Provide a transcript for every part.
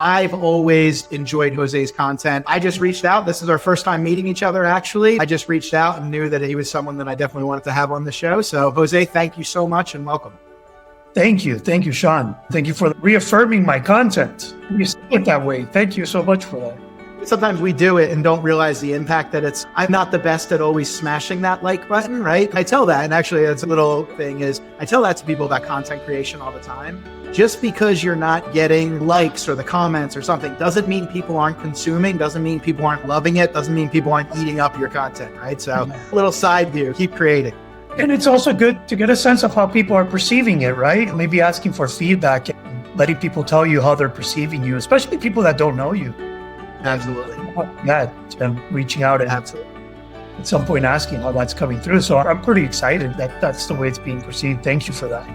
I've always enjoyed Jose's content. I just reached out. This is our first time meeting each other, actually. I just reached out and knew that he was someone that I definitely wanted to have on the show. So, Jose, thank you so much and welcome. Thank you. Thank you, Sean. Thank you for reaffirming my content. You see it that way. Thank you so much for that. Sometimes we do it and don't realize the impact that it's. I'm not the best at always smashing that like button, right? I tell that, and actually that's a little thing is, I tell that to people about content creation all the time. Just because you're not getting likes or the comments or something doesn't mean people aren't consuming, doesn't mean people aren't loving it, doesn't mean people aren't eating up your content, right? So a little side view, keep creating. And it's also good to get a sense of how people are perceiving it, right? Maybe asking for feedback and letting people tell you how they're perceiving you, especially people that don't know you. Absolutely. Yeah, and reaching out and Absolutely. at some point asking how that's coming through. So I'm pretty excited that that's the way it's being perceived. Thank you for that.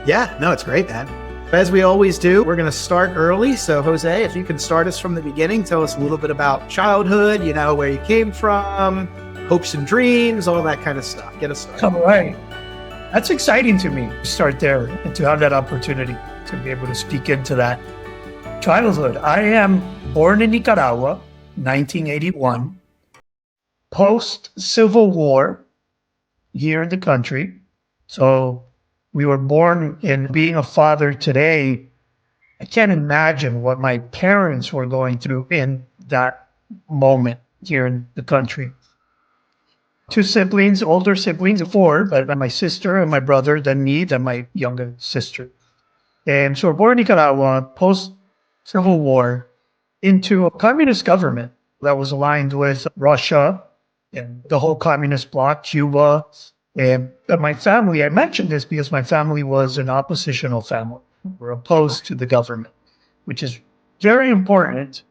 Yeah, no, it's great, man. As we always do, we're going to start early. So, Jose, if you can start us from the beginning, tell us a little bit about childhood, where you came from, hopes and dreams, all that kind of stuff. Get us started. All right. That's exciting to me to start there and to have that opportunity to be able to speak into that. Childhood. I am born in Nicaragua, 1981. Post-Civil War here in the country. So we were born in being a father today. I can't imagine what my parents were going through in that moment here in the country. 2 siblings, older siblings, 4, but my sister and my brother, then me, then my younger sister. And so we're born in Nicaragua, post-Civil War, into a communist government that was aligned with Russia and the whole communist bloc, Cuba. And my family, I mentioned this because my family was an oppositional family. We're opposed to the government, which is very important.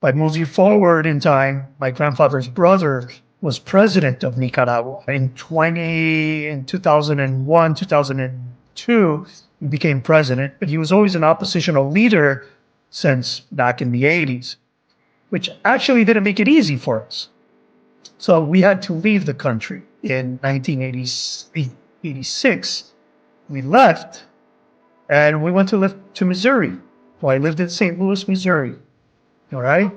By moving forward in time, my grandfather's brother was president of Nicaragua. In 2001, 2002, he became president, but he was always an oppositional leader since back in the 80s, which actually didn't make it easy for us. So we had to leave the country in 1986. We left and we went to live to Missouri. Well, I lived in St. Louis, Missouri. All right.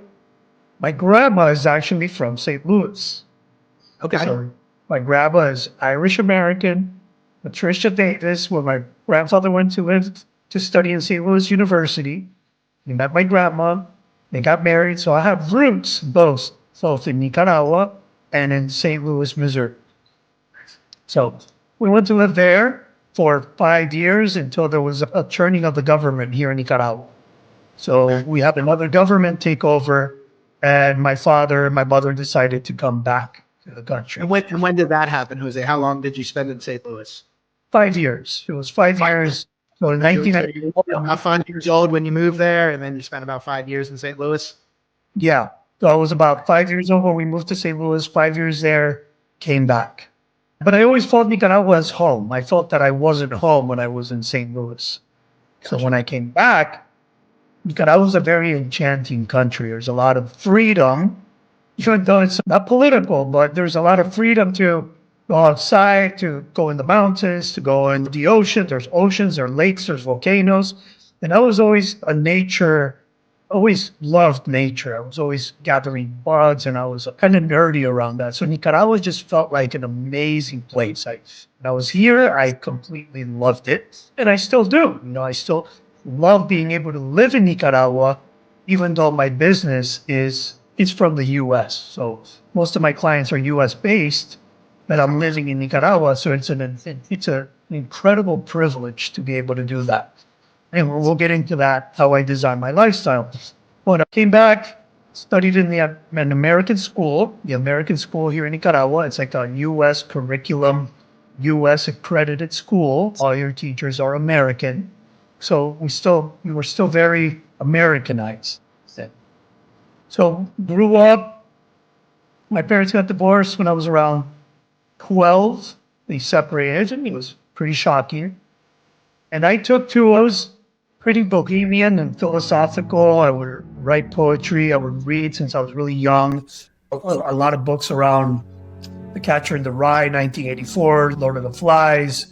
My grandma is actually from St. Louis. Okay. So my grandma is Irish American. Patricia Davis, where my grandfather went to live to study in St. Louis University. He met my grandma. They got married. So I have roots both in Nicaragua and in St. Louis, Missouri. So we went to live there for 5 years until there was a turning of the government here in Nicaragua. So we had another government take over, and my father and my mother decided to come back to the country. And when did that happen, Jose? How long did you spend in St. Louis? 5 years. It was 5 years. So in 1991. About 5 years old when you moved there, and then you spent about 5 years in St. Louis? Yeah. So I was about 5 years old when we moved to St. Louis, 5 years there, came back. But I always felt Nicaragua as home. I felt that I wasn't home when I was in St. Louis. So when I came back, Nicaragua was a very enchanting country. There's a lot of freedom, even though it's not political, but there's a lot of freedom to go outside, to go in the mountains, to go in the ocean. There's oceans, there are lakes, there's volcanoes. And I was always always loved nature. I was always gathering bugs, and I was kind of nerdy around that. So Nicaragua just felt like an amazing place. When I was here, I completely loved it, and I still do. I still love being able to live in Nicaragua, even though my business is from the U.S. So most of my clients are U.S. based, but I'm living in Nicaragua. So it's an incredible privilege to be able to do that. And we'll get into that, how I design my lifestyle. When I came back, studied in an American school, the American school here in Nicaragua. It's like a U.S. curriculum, U.S. accredited school. All your teachers are American. So we were still very Americanized then. So grew up. My parents got divorced when I was around 12. They separated, and it was pretty shocking. And I was pretty bohemian and philosophical. I would write poetry. I would read since I was really young. A lot of books around The Catcher in the Rye, 1984, Lord of the Flies,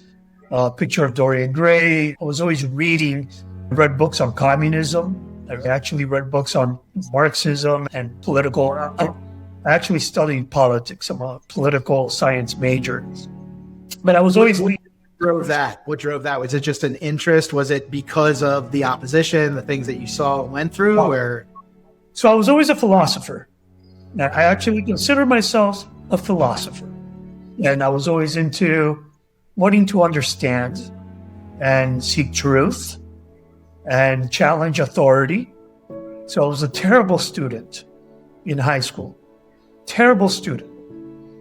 Picture of Dorian Gray. I was always reading. I read books on communism. I actually read books on Marxism and political. I actually studied politics. I'm a political science major. But I was always drove that? What drove that? Was it just an interest? Was it because of the opposition, the things that you saw and went through? Or so I was always a philosopher. Now, I actually consider myself a philosopher. And I was always into wanting to understand and seek truth and challenge authority. So I was a terrible student in high school. Terrible student.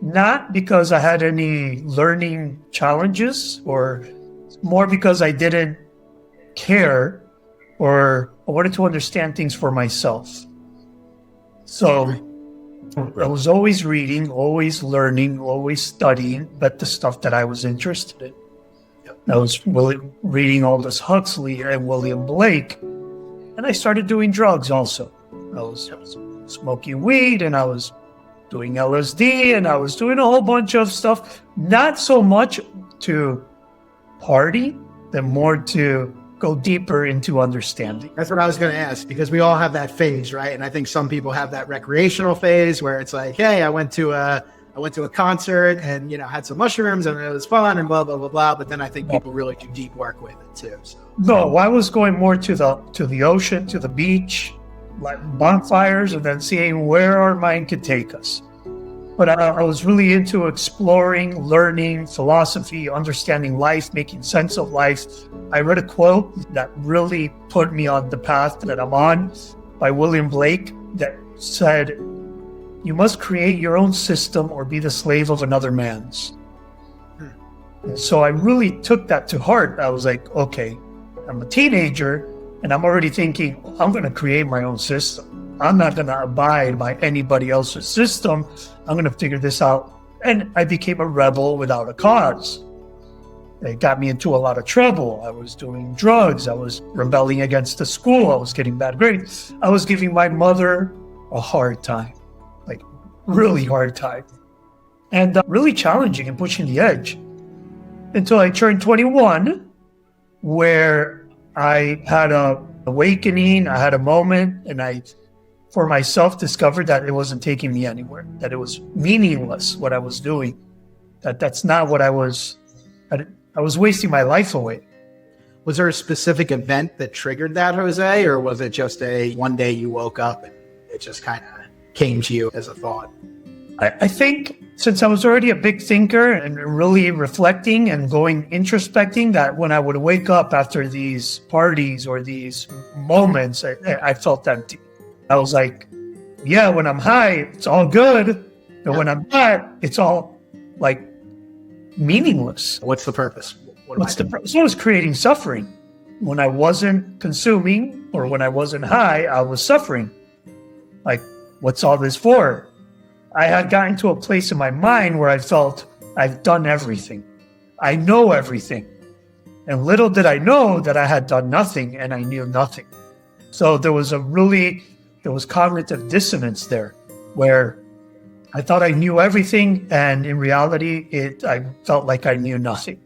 Not because I had any learning challenges, or more because I didn't care, or I wanted to understand things for myself. So I was always reading, always learning, always studying, but the stuff that I was interested in. I was reading Aldous Huxley and William Blake, and I started doing drugs also. I was smoking weed, and I was doing LSD, and I was doing a whole bunch of stuff, not so much to party, but more to go deeper into understanding. That's what I was going to ask, because we all have that phase, right? And I think some people have that recreational phase where it's like, hey, I went to a concert and, had some mushrooms and it was fun and blah, blah, blah, blah. But then I think people really do deep work with it too. So. No, I was going more to the ocean, to the beach, like bonfires, and then seeing where our mind could take us. But I was really into exploring, learning, philosophy, understanding life, making sense of life. I read a quote that really put me on the path that I'm on by William Blake that said, "You must create your own system or be the slave of another man's." And so I really took that to heart. I was like, okay, I'm a teenager, and I'm already thinking, I'm going to create my own system. I'm not going to abide by anybody else's system. I'm going to figure this out. And I became a rebel without a cause. It got me into a lot of trouble. I was doing drugs. I was rebelling against the school. I was getting bad grades. I was giving my mother a hard time, like really hard time. And really challenging and pushing the edge until I turned 21, where I had an awakening, I had a moment, and I, for myself, discovered that it wasn't taking me anywhere, that it was meaningless what I was doing, that's not what I was wasting my life away. Was there a specific event that triggered that, Jose, or was it just one day you woke up and it just kind of came to you as a thought? I think since I was already a big thinker and really reflecting and going introspecting, that when I would wake up after these parties or these moments, I felt empty. I was like, yeah, when I'm high, it's all good. But when I'm not, it's all like meaningless. What's the purpose? What's the purpose? So I was creating suffering. When I wasn't consuming or when I wasn't high, I was suffering. Like, what's all this for? I had gotten to a place in my mind where I felt I've done everything. I know everything. And little did I know that I had done nothing and I knew nothing. So there was cognitive dissonance there where I thought I knew everything, and in reality, I felt like I knew nothing.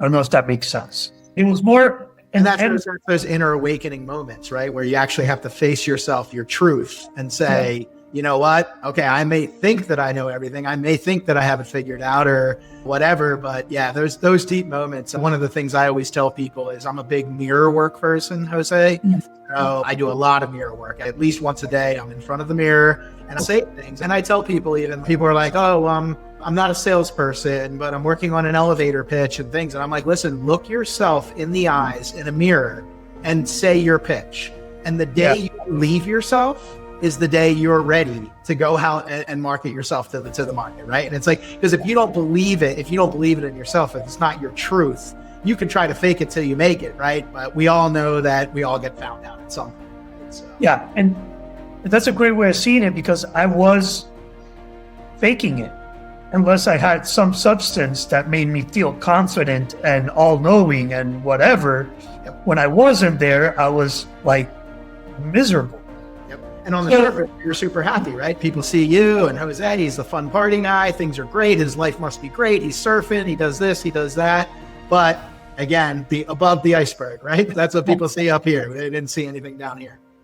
I don't know if that makes sense. It was more... And that's those inner awakening moments, right? Where you actually have to face yourself, your truth, and say, you know what? Okay, I may think that I know everything. I may think that I have it figured out or whatever. But yeah, there's those deep moments. And one of the things I always tell people is I'm a big mirror work person, Jose. So I do a lot of mirror work. At least once a day, I'm in front of the mirror and I say things. And I tell people are like, oh, I'm not a salesperson, but I'm working on an elevator pitch and things. And I'm like, listen, look yourself in the eyes in a mirror and say your pitch. And the day you leave yourself is the day you're ready to go out and market yourself to the market, right? And it's like, because if you don't believe it in yourself, if it's not your truth, you can try to fake it till you make it, right? But we all know that we all get found out at some point. Right? So. Yeah, and that's a great way of seeing it, because I was faking it. Unless I had some substance that made me feel confident and all-knowing and whatever, when I wasn't there, I was like miserable. And on the surface, you're super happy, right? People see you and Jose, he's the fun party guy. Things are great. His life must be great. He's surfing. He does this. He does that. But again, above the iceberg, right? That's what people see up here. They didn't see anything down here.